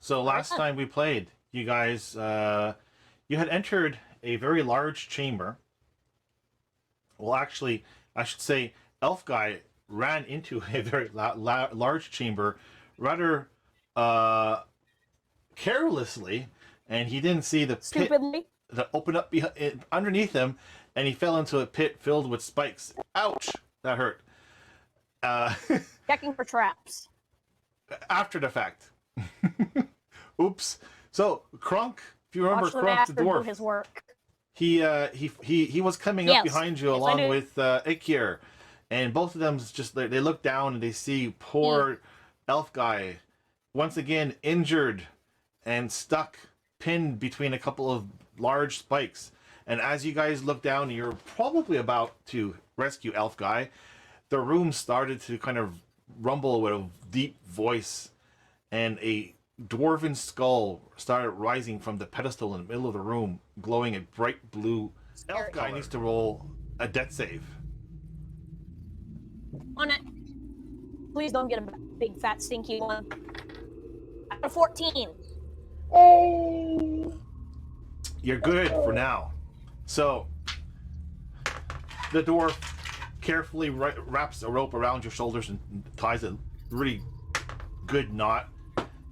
So last time we played, you guys, you had entered a very large chamber. Well, actually, I should say, Elf Guy ran into a very large chamber, rather carelessly, and he didn't see the pit that opened up underneath him, and he fell into a pit filled with spikes. Ouch! That hurt. Checking for traps. After the fact. Oops. So Kronk, if you remember, Kronk the dwarf, do his work. He was coming up behind you along with Ikir, and both of them just they look down and they see poor Elf Guy once again injured and stuck, pinned between a couple of large spikes. And as you guys look down, you're probably about to rescue Elf Guy. The room started to kind of rumble with a deep voice, and a dwarven skull started rising from the pedestal in the middle of the room, glowing a bright blue. Elf Guy needs to roll a death save. On it. Please don't get a big fat stinky one. I got a 14. Hey. You're good for now. So the dwarf carefully wraps a rope around your shoulders and ties a really good knot,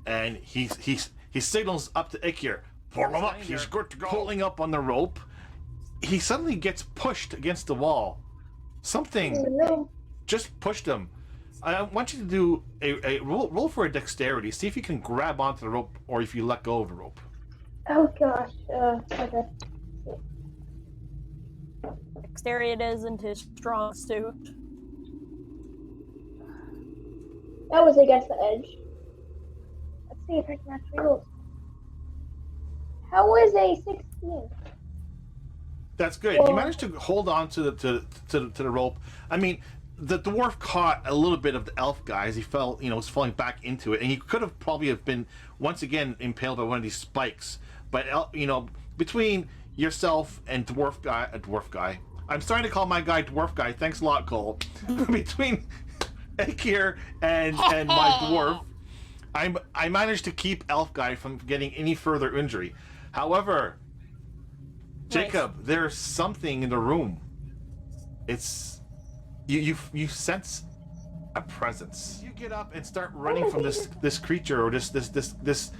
and he signals up to Ikir. Pull him up. He's good to go. Pulling up on the rope, he suddenly gets pushed against the wall. Something just pushed him. I want you to do a roll for a dexterity. See if you can grab onto the rope or if you let go of the rope. Oh gosh. Okay. Dexterity isn't his strong suit. That was against the edge. Let's see if I can actually roll. How was a 16? That's good. He managed to hold on to the rope. I mean, the dwarf caught a little bit of the elf guy as he fell, was falling back into it, and he could have probably have been once again impaled by one of these spikes. But between yourself and dwarf guy, I'm starting to call my guy dwarf guy. Thanks a lot, Cole. Between Akir and my dwarf, I managed to keep elf guy from getting any further injury. However, Jacob, there's something in the room. It's you sense a presence. You get up and start running from this creature or this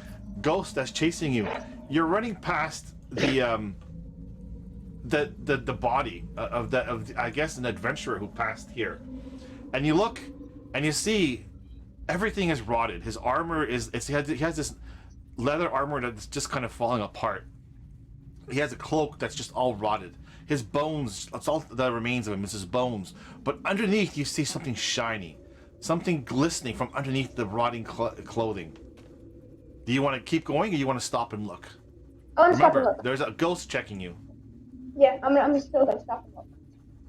ghost that's chasing you. You're running past the body of I guess an adventurer who passed here, and you look and you see everything is rotted. His armor he has this leather armor that's just kind of falling apart. He has a cloak that's just all rotted. His bones, that's all that remains of him, is his bones. But underneath, you see something shiny. Something glistening from underneath the rotting clothing. Do you want to keep going, or you want to stop and look? I want to stop and look. There's a ghost checking you. Yeah, I'm just still going to stop and look.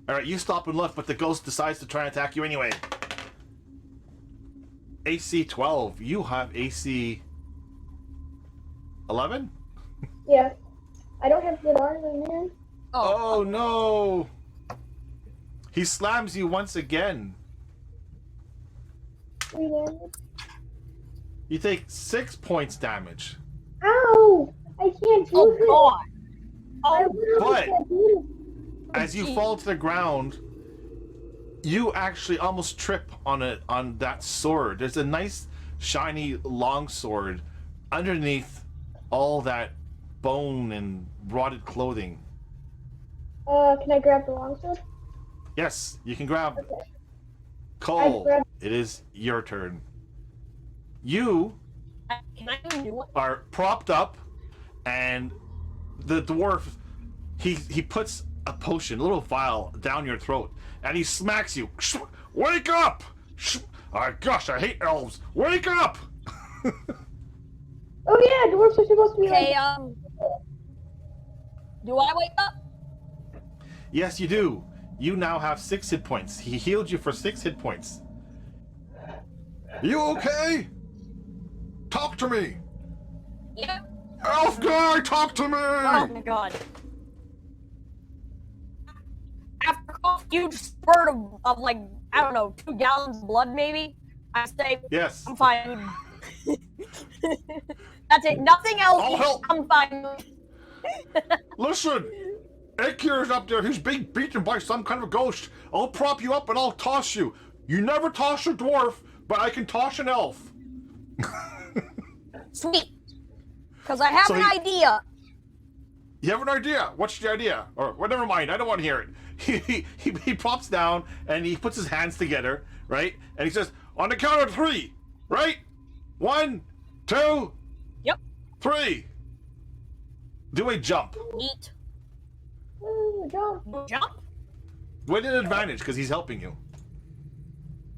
Alright, you stop and look, but the ghost decides to try and attack you anyway. AC 12. You have AC 11? Yeah. I don't have good armor, man. Oh no! He slams you once again. 3 damage. You take 6 points damage. Ow! I can't do it. God! But as you fall to the ground, you actually almost trip on that sword. There's a nice, shiny, long sword underneath all that bone and rotted clothing. Can I grab the longsword? Yes, you can grab. Okay. Cole, it is your turn. You are propped up, and the dwarf, he puts a potion, a little vial, down your throat, and he smacks you. Wake up! Gosh, I hate elves. Wake up! Oh yeah, dwarves are supposed to be like... Do I wake up? Yes, you do. You now have 6 hit points. He healed you for 6 hit points. You okay? Talk to me. Yeah. Elf guy, talk to me. Oh my god. After a huge spurt of like, I don't know, 2 gallons of blood maybe, I say, yes. I'm fine. That's it. Nothing else. I'll help. I'm fine. Listen, Akira's up there. He's being beaten by some kind of ghost. I'll prop you up and I'll toss you. You never toss a dwarf, but I can toss an elf. Sweet. Because I have an idea. You have an idea? What's the idea? Or, well, never mind. I don't want to hear it. He props down and he puts his hands together, right? And he says, on the count of 3, right? 1, 2, Yep. 3. Do a jump. Neat. Jump. Jump? With an advantage, because he's helping you.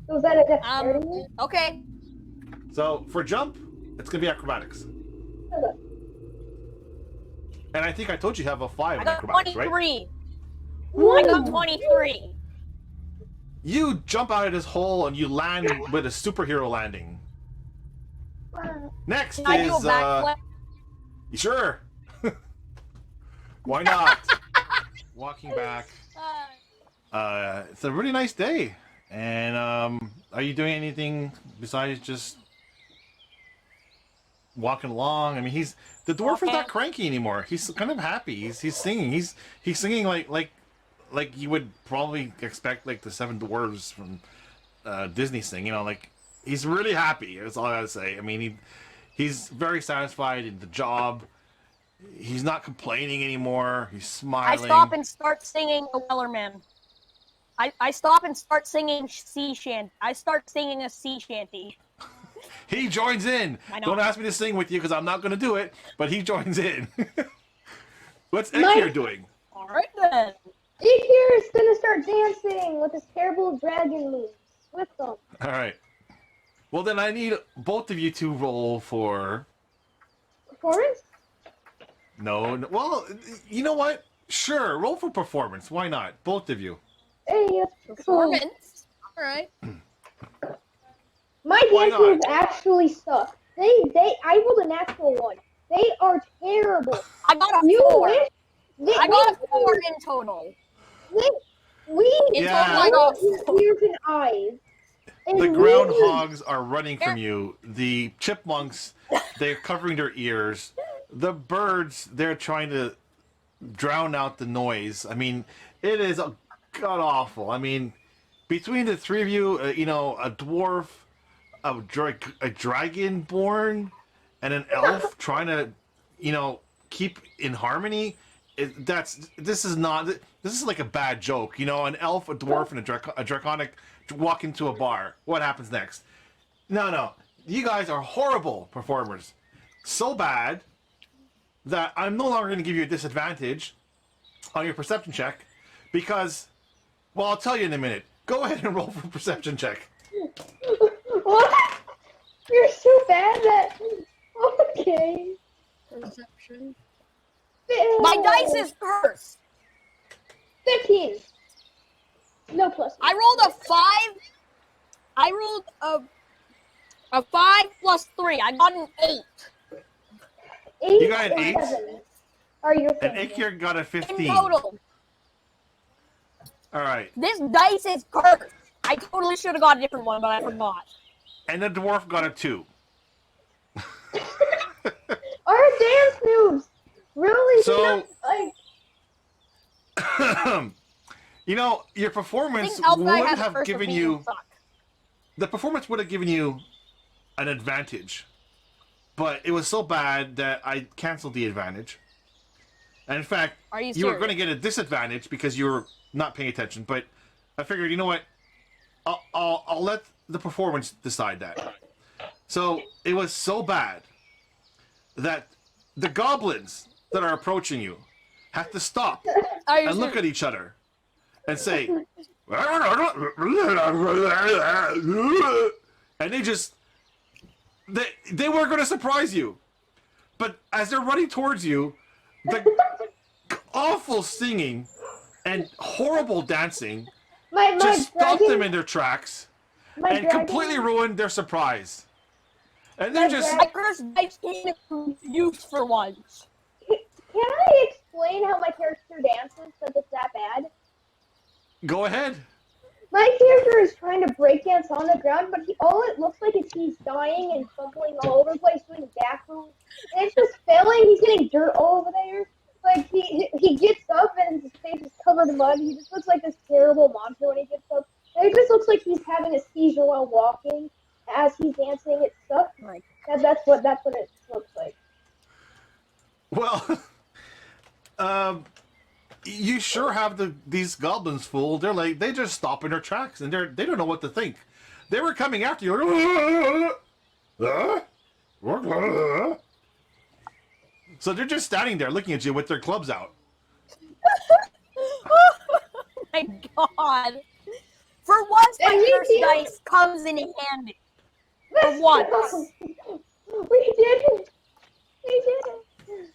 Was that a dexterity? Okay. So, for jump, it's going to be acrobatics. Okay. And I think I told you have a 5 I in got acrobatics, right? 23. I got 23. You jump out of this hole and you land with a superhero landing. Next Can I do a is backflip? sure. Why not? Walking back. It's a really nice day. And are you doing anything besides just walking along? I mean, the dwarf is not cranky anymore. He's kind of happy. He's singing. He's singing like you would probably expect, like the Seven Dwarves from Disney sing. You know, like he's really happy. That's all I gotta say. I mean, he's very satisfied in the job. He's not complaining anymore. He's smiling. I stop and start singing the Wellerman. I stop and start singing sea shanty. I start singing a sea shanty. He joins in. Don't ask me to sing with you because I'm not going to do it, but he joins in. What's Ekir doing? All right then. Ekir is gonna start dancing with his terrible dragon moves with them. All right. Well, then I need both of you to roll for... Performance? No. Well, you know what? Sure, roll for performance. Why not? Both of you. Hey, Performance. All right. My dance moves actually suck. I rolled a natural 1. They are terrible. I got a 4. I got a 4 in total. In total, I got ears and eyes. And the groundhogs are running from you. The chipmunks, they're covering their ears. The birds, they're trying to drown out the noise. I mean, it is god awful. I mean, between the three of you, you know, a dwarf, a dragonborn, and an elf trying to, you know, keep in harmony. This is like a bad joke. You know, an elf, a dwarf, and a draconic walk into a bar. What happens next? No. You guys are horrible performers. So bad that I'm no longer going to give you a disadvantage on your perception check because, well, I'll tell you in a minute. Go ahead and roll for perception check. What? You're so bad that... Okay. Perception. My dice is cursed. 15. No plus. I rolled a 5. I rolled a 5 plus 3. I got an 8. 8. You got an 8? Are you? And Akir got a 15. In total. All right. This dice is cursed. I totally should have got a different one, but I forgot. And the dwarf got a 2. Our dance moves really So, like... you know, your performance would have given you... The performance would have given you an advantage. But it was so bad that I canceled the advantage. And in fact, you were going to get a disadvantage because you were not paying attention. But I figured, you know what? I'll let the performance decide that. So it was so bad that the goblins that are approaching you have to stop and look at each other and say, and they were going to surprise you. But as they're running towards you, the awful singing and horrible dancing just stopped them in their tracks and completely ruined their surprise. And they're just... My cursed dice came in use for once. Can I explain how my character dances since it's that bad? Go ahead. My character is trying to break dance on the ground, but all it looks like is he's dying and crumbling all over the place, doing back moves. And it's just failing. He's getting dirt all over there. Like he gets up and his face is covered in mud. He just looks like this terrible monster when he gets up. And it just looks like he's having a seizure while walking as he's dancing. It sucks. Like, That's what it looks like. Well, you sure have these goblins fooled. They just stop in their tracks and they don't know what to think. They were coming after you. So they're just standing there looking at you with their clubs out. oh my god. For once, my first dice comes in handy. For once. We did it. We did it.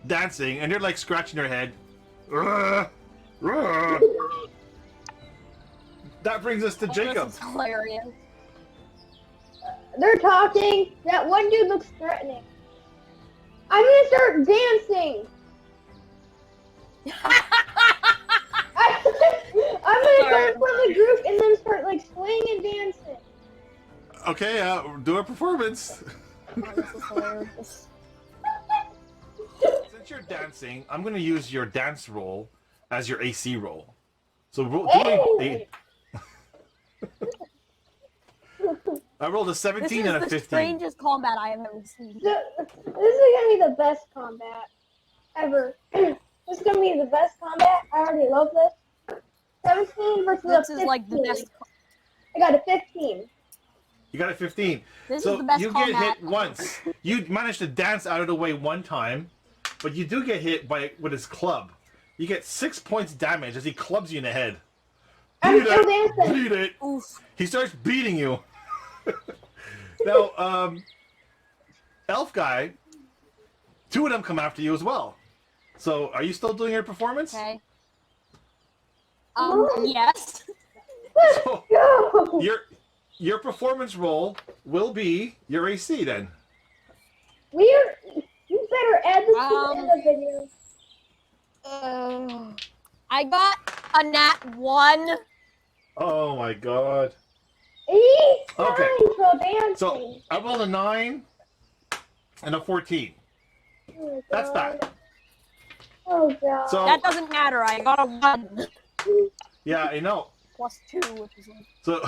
Dancing, and they're like scratching their head. That brings us to Jacob. This is hilarious. They're talking. That one dude looks threatening. I'm gonna start dancing. I'm gonna start from the group and then start like swaying and dancing. Okay, do a performance. Oh, this is hilarious. Since you're dancing, I'm going to use your dance roll as your AC roll. So I rolled a 17 and a 15. This is the strangest combat I have ever seen. This is gonna be the best combat ever. This is gonna be the best combat. I already love this. 17 versus a 15. This is like the best. I got a 15. You got a 15. This So is the best you combat. get hit once. You managed to dance out of the way one time, but you do get hit with his club. You get 6 points damage as he clubs you in the head. I'm still dancing. Beat it. Oof. He starts beating you. Now, Elf Guy, 2 of them come after you as well. So, are you still doing your performance? Okay. Yes. So, Go. your performance roll will be your AC then. You better add this to the end of the video. I got a nat 1. Oh my god. He's Okay. trying to dance. So, I rolled a 9 and a 14. Oh, That's God. bad. Oh god. So, That doesn't matter. I got a 1 yeah, I know. plus 2, which is like. So,